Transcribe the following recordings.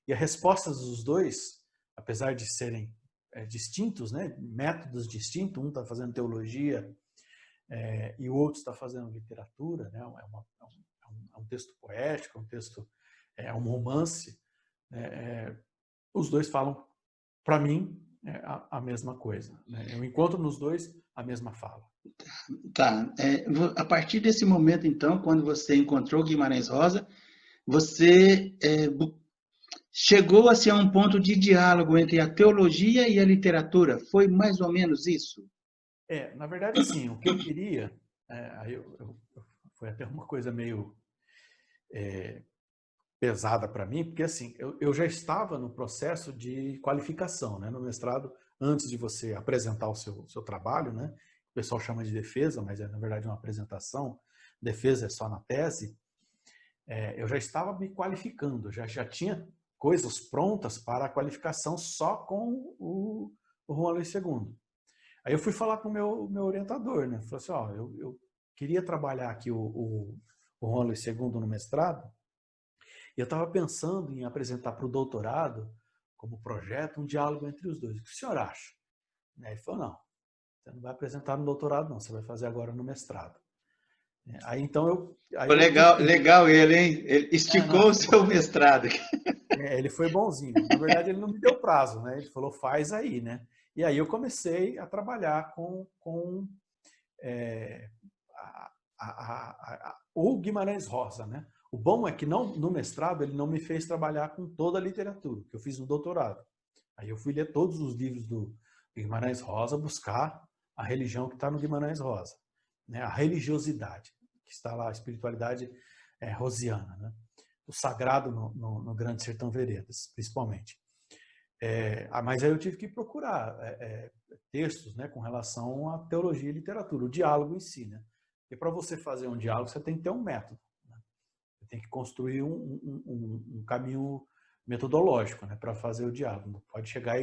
E as respostas dos dois, apesar de serem distintos, né, métodos distintos, um está fazendo teologia e o outro está fazendo literatura, né, é um texto poético, um texto, um romance, os dois falam, para mim, a mesma coisa. Né? Eu encontro nos dois a mesma fala. Tá. A partir desse momento, então, quando você encontrou Guimarães Rosa, você chegou a ser um ponto de diálogo entre a teologia e a literatura. Foi mais ou menos isso? Na verdade, assim, o que eu queria, foi até uma coisa meio pesada para mim, porque assim, eu já estava no processo de qualificação, né, no mestrado, antes de você apresentar o seu trabalho, né, o pessoal chama de defesa, mas na verdade uma apresentação, defesa é só na tese, eu já estava me qualificando, já tinha coisas prontas para a qualificação só com o Juan Luís II. Aí eu fui falar com o meu orientador, né, falei assim, ó, eu queria trabalhar aqui o Juan Luís II no mestrado, e eu estava pensando em apresentar para o doutorado, como projeto, um diálogo entre os dois. O que o senhor acha? Ele falou, não, você não vai apresentar no doutorado, não, você vai fazer agora no mestrado. Aí então eu tive Legal, que... legal ele, hein? Ele esticou o seu mestrado. Ele foi bonzinho. Na verdade, ele não me deu prazo, né? Ele falou, faz aí, né? E aí eu comecei a trabalhar com o Guimarães Rosa, né? O bom é que no mestrado ele não me fez trabalhar com toda a literatura, que eu fiz no doutorado. Aí eu fui ler todos os livros do Guimarães Rosa, buscar a religião que está no Guimarães Rosa, né? A religiosidade, que está lá, a espiritualidade rosiana, né? O sagrado no Grande Sertão Veredas, principalmente. Mas aí eu tive que procurar textos, né, com relação à teologia e literatura, o diálogo em si, né? E para você fazer um diálogo, você tem que ter um método. Né? Você tem que construir um caminho metodológico, né, para fazer o diálogo. Não pode chegar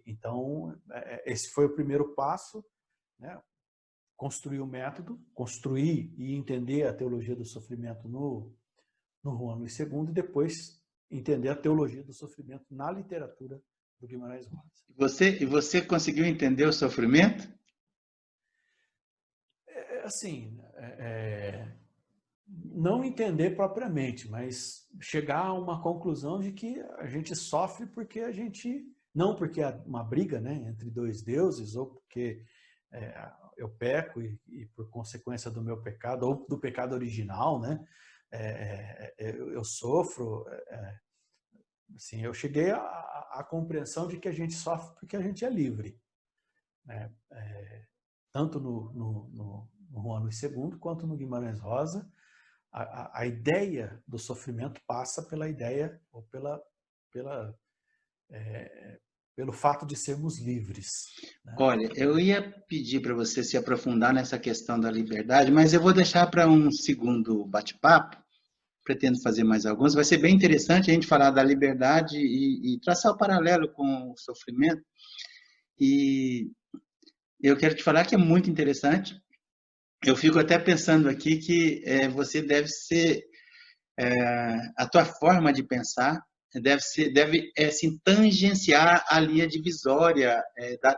Então, esse foi o primeiro passo, né? Construir o método, construir e entender a teologia do sofrimento no Juan Luís II e depois entender a teologia do sofrimento na literatura do Guimarães Rosa. E você conseguiu entender o sofrimento? Assim, não entender propriamente, mas chegar a uma conclusão de que a gente sofre porque a gente, não porque há uma briga, né, entre dois deuses, ou porque eu peco e por consequência do meu pecado, ou do pecado original, né, eu sofro. Assim, eu cheguei à compreensão de que a gente sofre porque a gente é livre, né? Tanto no Juan Luís II quanto no Guimarães Rosa, a ideia do sofrimento passa pela ideia ou pelo fato de sermos livres. Né? Olha, eu ia pedir para você se aprofundar nessa questão da liberdade, mas eu vou deixar para um segundo bate-papo. Pretendo fazer mais alguns. Vai ser bem interessante a gente falar da liberdade e traçar o paralelo com o sofrimento. E eu quero te falar que é muito interessante. Eu fico até pensando aqui que você deve ser a tua forma de pensar deve assim, tangenciar a linha divisória das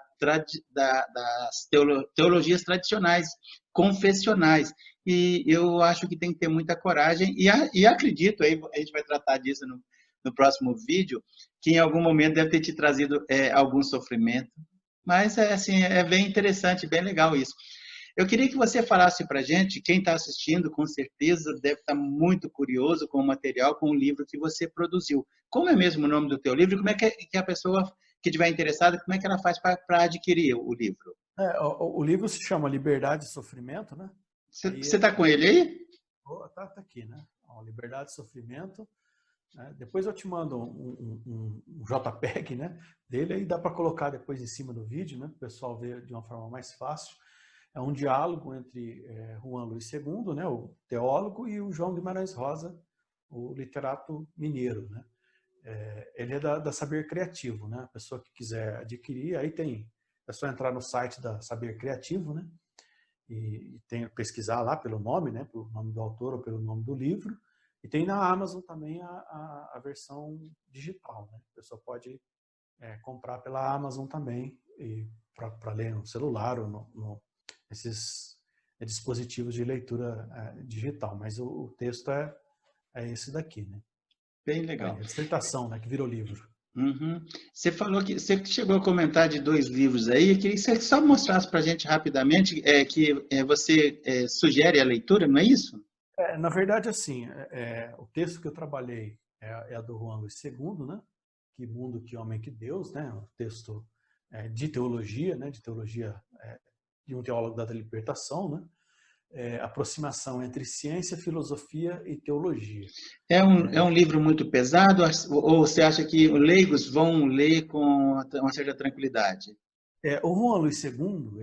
teologias tradicionais, confessionais. E eu acho que tem que ter muita coragem, e acredito, aí a gente vai tratar disso no próximo vídeo, que em algum momento deve ter te trazido algum sofrimento. Mas assim, é bem interessante, bem legal isso. Eu queria que você falasse para a gente, quem está assistindo, com certeza deve estar muito curioso com o material, com o livro que você produziu. Como é mesmo o nome do teu livro? Como é que a pessoa que estiver interessada, como é que ela faz para adquirir o livro? O livro se chama Liberdade e Sofrimento, né? Você está com ele aí? Tá aqui, né? Liberdade e Sofrimento. Depois eu te mando um JPEG, né, dele, aí dá para colocar depois em cima do vídeo, né, para o pessoal ver de uma forma mais fácil. É um diálogo entre Juan Luís II, né, o teólogo, e o João Guimarães Rosa, o literato mineiro. Né. Ele é da Saber Criativo, né, a pessoa que quiser adquirir, aí é só entrar no site da Saber Criativo, né, e pesquisar lá pelo nome, né, pelo nome do autor ou pelo nome do livro, E tem na Amazon também a versão digital, né? A pessoa pode comprar pela Amazon também, para ler no celular ou nesses dispositivos de leitura digital. Mas o texto é esse daqui, né? Bem legal. A dissertação, né? Que virou livro. Uhum. Você falou que você chegou a comentar de 2 livros aí. Eu queria que você só mostrasse para a gente rapidamente que você sugere a leitura, não é isso? Na verdade, assim, o texto que eu trabalhei é do Juan Luís II, né? Que mundo, que homem, que Deus, né? Um texto de teologia, né? De teologia de um teólogo da libertação, né? Aproximação entre ciência, filosofia e teologia. É um livro muito pesado ou você acha que os leigos vão ler com uma certa tranquilidade? O Juan Luís II,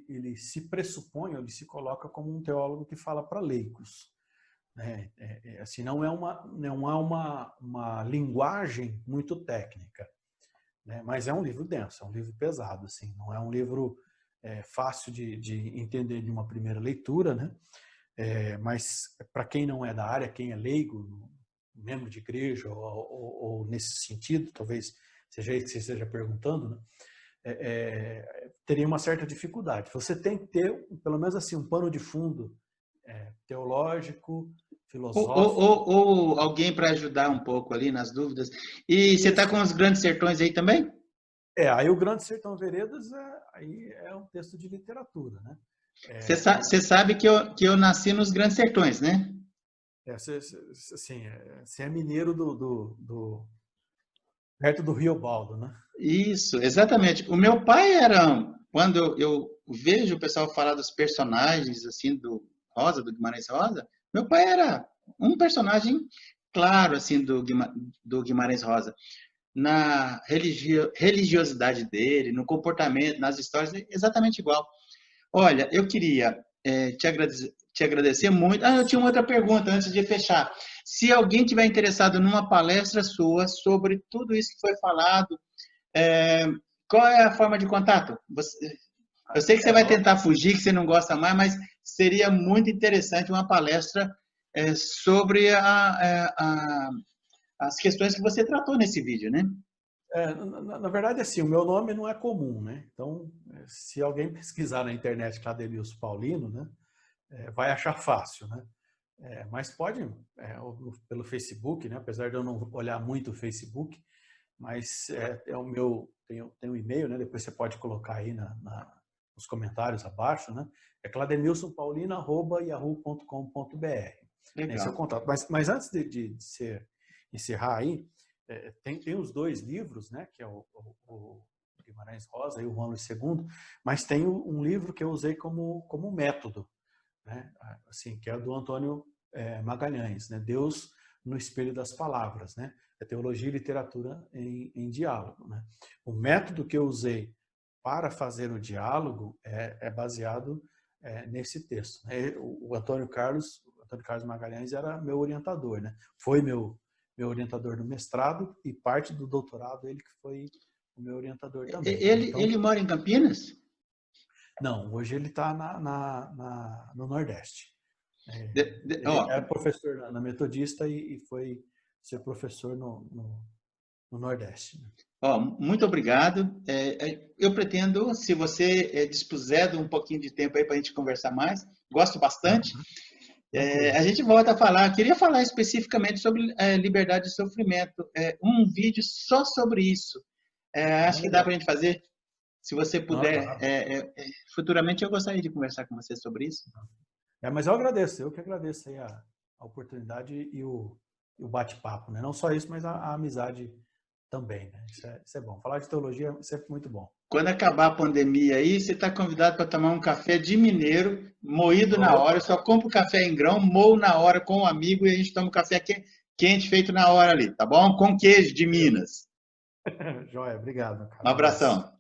ele se pressupõe, ele se coloca como um teólogo que fala para leigos. Né? Assim, não é uma linguagem muito técnica, né? Mas é um livro denso, é um livro pesado, assim, não é um livro fácil de entender de uma primeira leitura, né? Mas para quem não é da área, quem é leigo, membro de igreja ou nesse sentido, talvez seja isso que você esteja perguntando, né? Teria uma certa dificuldade. Você tem que ter, pelo menos assim, um pano de fundo teológico, filosófico. Ou alguém para ajudar um pouco ali nas dúvidas. E você está com os Grandes Sertões aí também? Aí o Grande Sertão Veredas aí é um texto de literatura, né? Você sabe que eu nasci nos Grandes Sertões, né? Você é mineiro perto do Rio Baldo, né? Isso, exatamente. O meu pai quando eu vejo o pessoal falar dos personagens assim do Guimarães Rosa, meu pai era um personagem claro assim do Guimarães Rosa, na religiosidade dele, no comportamento, nas histórias, exatamente igual. Olha, eu queria te agradecer muito. Eu tinha uma outra pergunta antes de fechar. Se alguém tiver interessado numa palestra sua sobre tudo isso que foi falado, qual é a forma de contato? Eu sei que você vai tentar fugir, que você não gosta mais, mas seria muito interessante uma palestra sobre as questões que você tratou nesse vídeo, né? Na verdade, assim, o meu nome não é comum, né? Então, se alguém pesquisar na internet Clademilson Paulino, né, vai achar fácil, né? Mas pode, pelo Facebook, né? Apesar de eu não olhar muito o Facebook, mas o meu, tem um e-mail, né? Depois você pode colocar aí nos comentários abaixo, né? É clademilsonpaulino@yahoo.com.br. Esse é o contato. Mas antes de encerrar aí, tem os 2 livros, né? Que é o Guimarães Rosa e o Juan Luís II, mas tem um livro que eu usei como método, né? Assim, que é do Antônio Magalhães, né? Deus no Espelho das Palavras, né? É Teologia e Literatura em Diálogo, né? O método que eu usei para fazer o diálogo é baseado nesse texto, né? O Antônio Carlos Magalhães era meu orientador, né? Foi meu orientador do mestrado e parte do doutorado ele que foi o meu orientador também. Ele mora em Campinas? Não, hoje ele está no Nordeste. Ele é professor na Metodista e foi ser professor no Nordeste. Muito obrigado. Eu pretendo, se você dispuser de um pouquinho de tempo aí para a gente conversar mais, gosto bastante. A gente volta a falar. Eu queria falar especificamente sobre liberdade de sofrimento. Um vídeo só sobre isso. Acho que dá para a gente fazer. Se você puder, futuramente eu gostaria de conversar com você sobre isso. Mas eu que agradeço aí a oportunidade e o bate-papo, né? Não só isso, mas a amizade também, né? Isso é bom. Falar de teologia é sempre muito bom. Quando acabar a pandemia aí, você está convidado para tomar um café de mineiro, moído na hora. Eu só compro café em grão, moo na hora com um amigo e a gente toma um café quente feito na hora ali, tá bom? Com queijo de Minas. Joia, obrigado. Um abração.